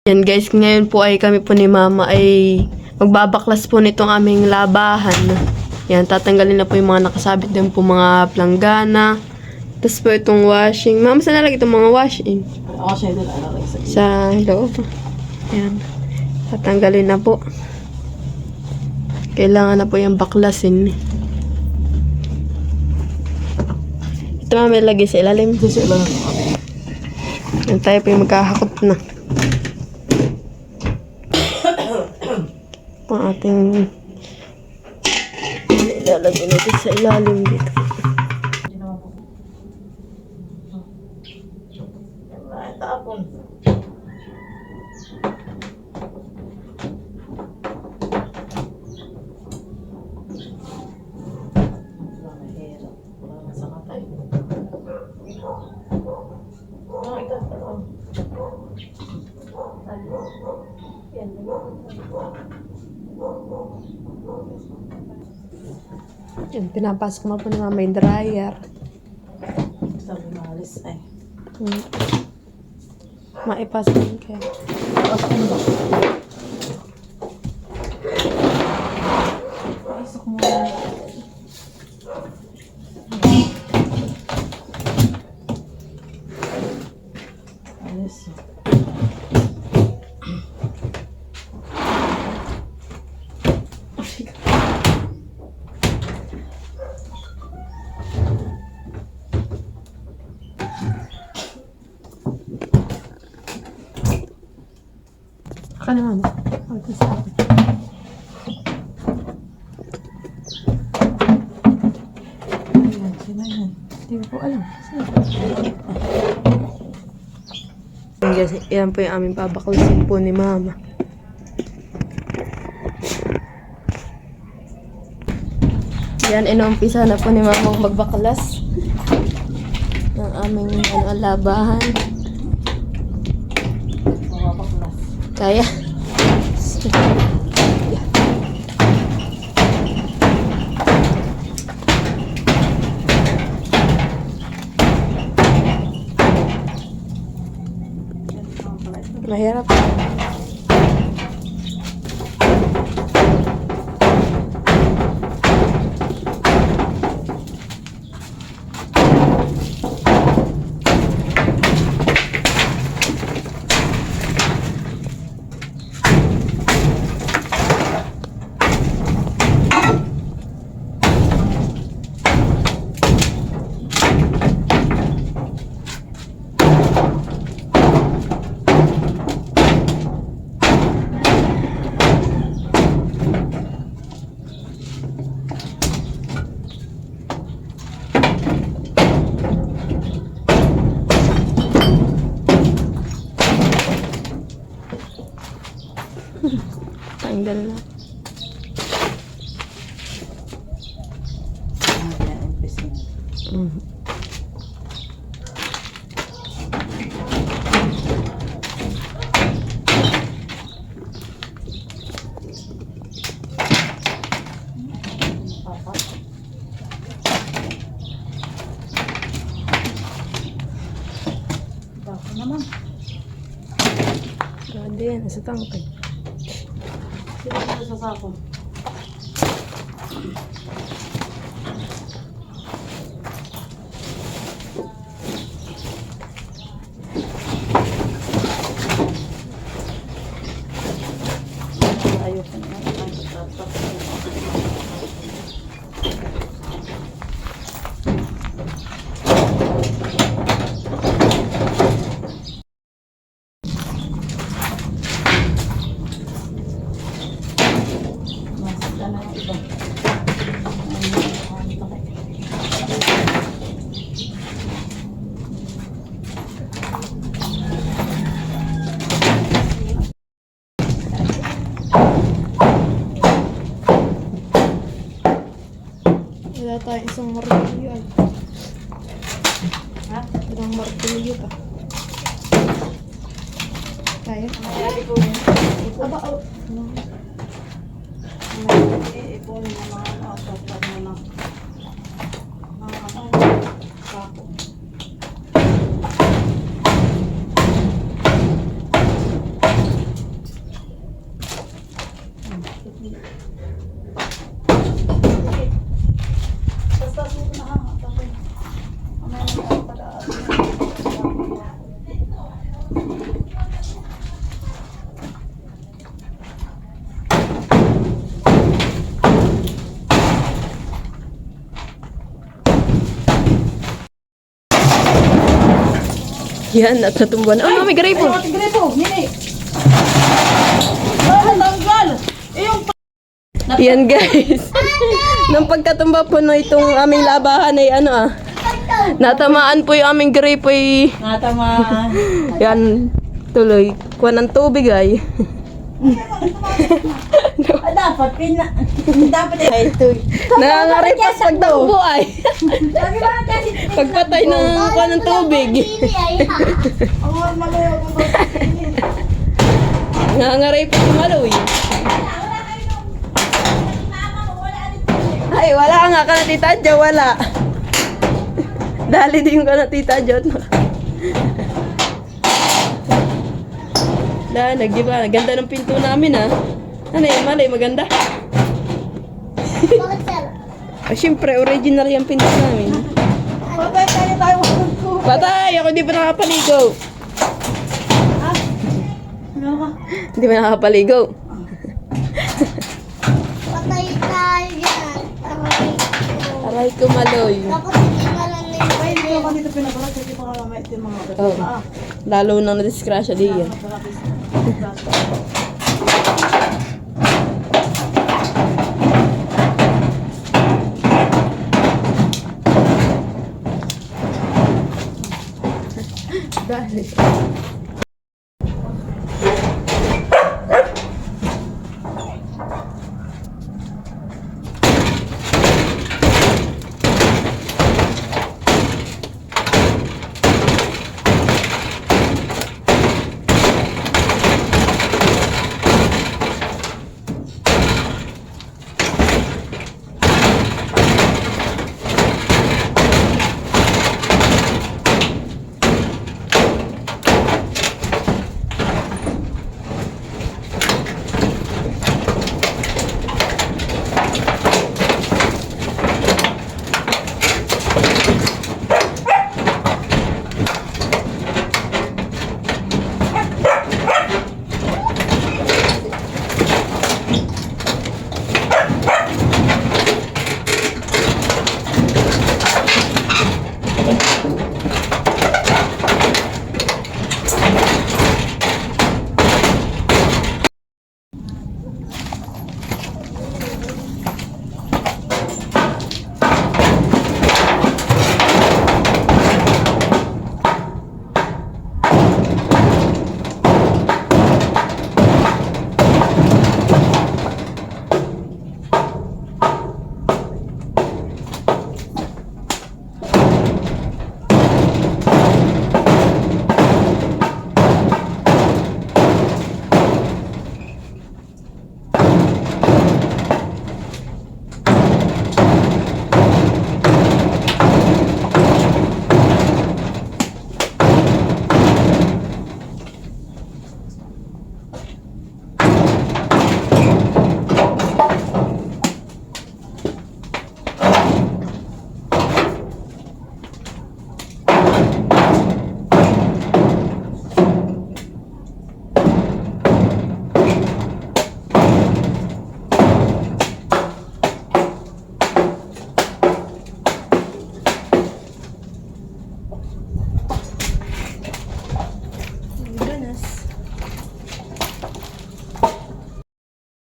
Yan guys, ngayon po ay kami po ni Mama ay magbabaklas po nitong aming labahan. Yan, tatanggalin na po yung mga nakasabit din po mga planggana. Tapos po itong washing. Mama, saan nalagay itong mga washing? Ako siya doon, Sa loob. Yan. Tatanggalin na po. Kailangan na po yung baklasin. Ito Mama, lagay sa ilalim. Sa ilalim. Yan, tayo po yung magkahakot na. Ang ating ilalagay natin sa ilalim dito. Tapon. Yan, pinapasok na po ni Mama yung dryer. Sabi maalis ay. Maipasok yun kaya. Pasok mo ba? Pasok mo. Alis. Ka naman. Okay, sa akin. Ayan, sino yan? Hindi ko po alam. Yan po yung aming pabaklasin po ni Mama. Yan, inumpisa na po ni Mama magbaklas ng aming labahan. Mababaklas. Kaya. Mahirap. Tanggal na. Ayan, umpisa na. Bako naman. Grabe yan, nasa tangkay. Sino ito sa sako? Ayos na yan. Masita na yung iba. Wala tayo isang martilyo ay. Ha? Ilang martilyo pa. Kaya? Mayari ko yun. Aba, oh. Ipunin mo mga nakasaplat mo na. Sako. Yan, at natumbuhan. Oh, may grape po. Ay, ate Grepo, nini. Wala, tanggal. Eh, yung Yan guys. Nang pagkatumba po na itong aming labahan ay natamaan po yung aming grape ay natamaan. yan tuloy. Kuha ng tubig ay. Dapat, dapat ay ito. Nangangarepas pagtakbo ay. Sabi ba kasi, Pagpatay ng kuha ng tubig. ang malayo kung bakit. Nangangarepas maloy. Ay, wala nga ka na tita Jo, wala. Dali din ka na tita Jo. Nagdiba, ganda ng pinto namin Ano yan, malay, maganda. Bakit sir? Siyempre, original yung pinto namin. Patay tayo magkukuha. Patay, ako di pa nakapaligo. Ano ka? Hindi pa nakapaligo. Patay tayo yan. Aray ko maloy. Tapos hindi ka lang Ay, hindi nilipay. ako dito pinabalat kasi baka mamaya ito yung mga Oh. Lalo nang nadiskrasya di yan. Dali.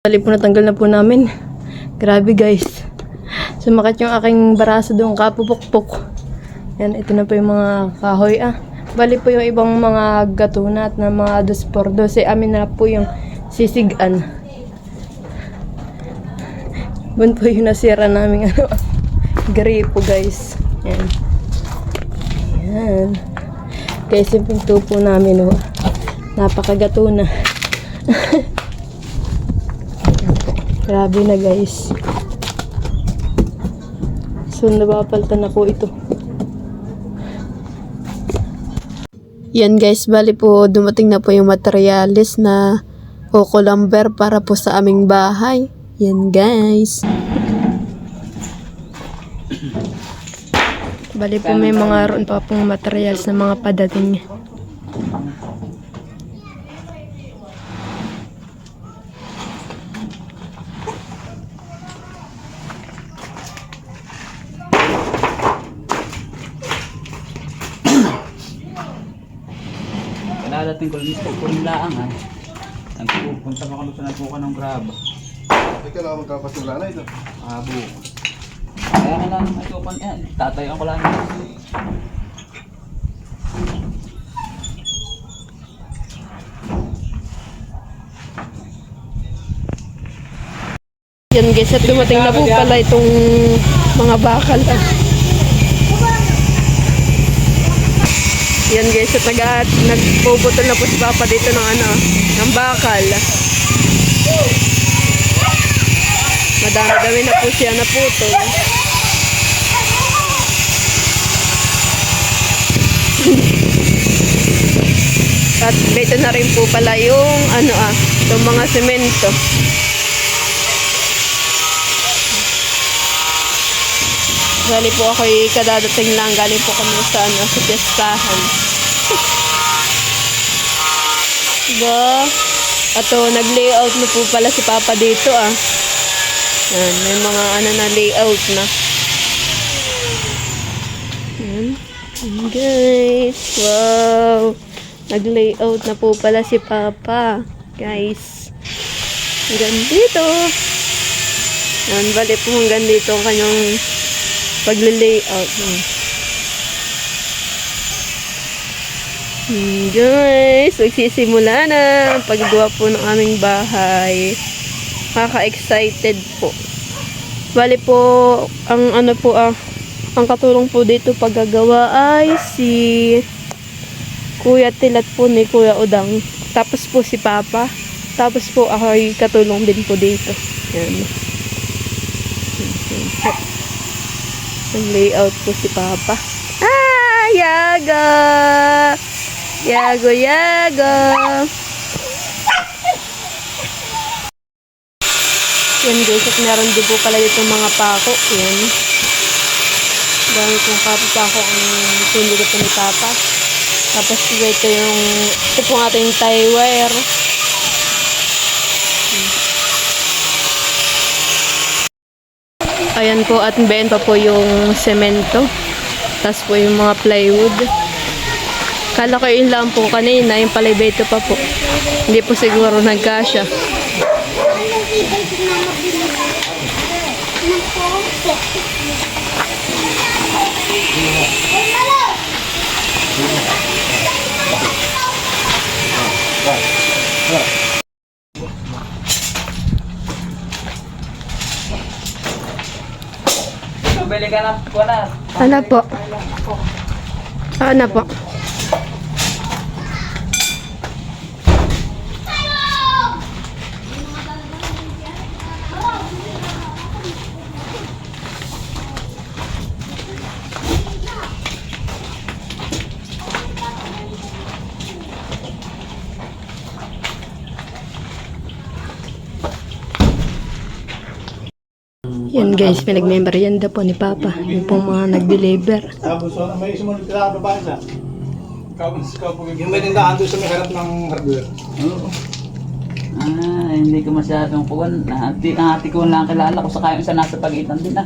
Bali po natanggal na po namin. Grabe guys. Sumakit yung aking baraso doon kapupukpok. Yan, ito na po yung mga kahoy Bali po yung ibang mga gatunat na mga 2x2. Amin na po yung sisigan. Bun po yung nasira namin gripo guys. Yan. Yan. Guys, yung pinto po namin napakagato na. Grabe na guys. So napapalitan na po ito. Yan guys, bali po dumating na po yung materialis na Coco lumber para po sa aming bahay. Yan guys. Bali po may mga roon pa pong materials na mga padating. dating ko laang ay. Nagpupunta pa kami sa nagpuka ng graba. Ikaw lang magkapasula na ito. Abo. Kaya ka lang matupan yan. Tatayan ko lang. Yan guys, at dumating na po pala itong mga bakal. Yan guys, at nagpuputol na po si Papa dito ng bakal. Madami-dami na po siya naputol. At dito na rin po pala yung itong mga semento. Bali po ako'y kadadating lang, galing po kami sa piestahan. Diba? Ato, nag-layout na po pala si Papa dito Yan, may mga na layout na. Yan. Yan guys. Wow. Nag-layout na po pala si Papa. Guys. Hanggang dito. Yan, bali po hanggang dito ang kanyang pagle-layout. Guys, magsisimula na ang paggawa po ng aming bahay. Kaka-excited po. Bali po, ang ang katulong po dito paggagawa ay si Kuya Tilat po ni Kuya Udang. Tapos po si Papa. Tapos po ako ay katulong din po dito. Yan. Nag-layout po si Papa. Yago! Yago, Yago! Yan guys, at meron din po pala dito mga pako. Yan. Dahil kung kapapako ang tundi ko ni Papa. Tapos ito po ating tie wire. Ayan po, at bayan pa po yung semento. Tapos po yung mga plywood. Kala ko yun lang po kanina, yung palibete pa po. Hindi po siguro nagkasya. Bili ka na. Wala. Ano po? Ano po? Yan guys, pinag-memorianda po ni Papa. Yung pong mga nag-deliver. Tapos may sumunod ka sa babansa. Yung may tindahan doon sa may harap ng hardware. Oo. Hindi ko masyadong kuwan. Nahati ko lang kilala ko sa kayong isa nasa pagitan din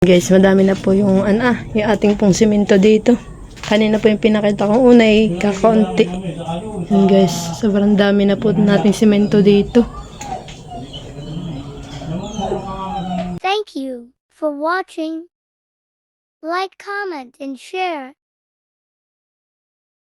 Guys, madami na po yung yung ating pong simento dito. Kanina po yung pinakita kong una kakaunti. Yan guys, sobrang dami na po nating simento dito. Thank you for watching. Like, comment, and share.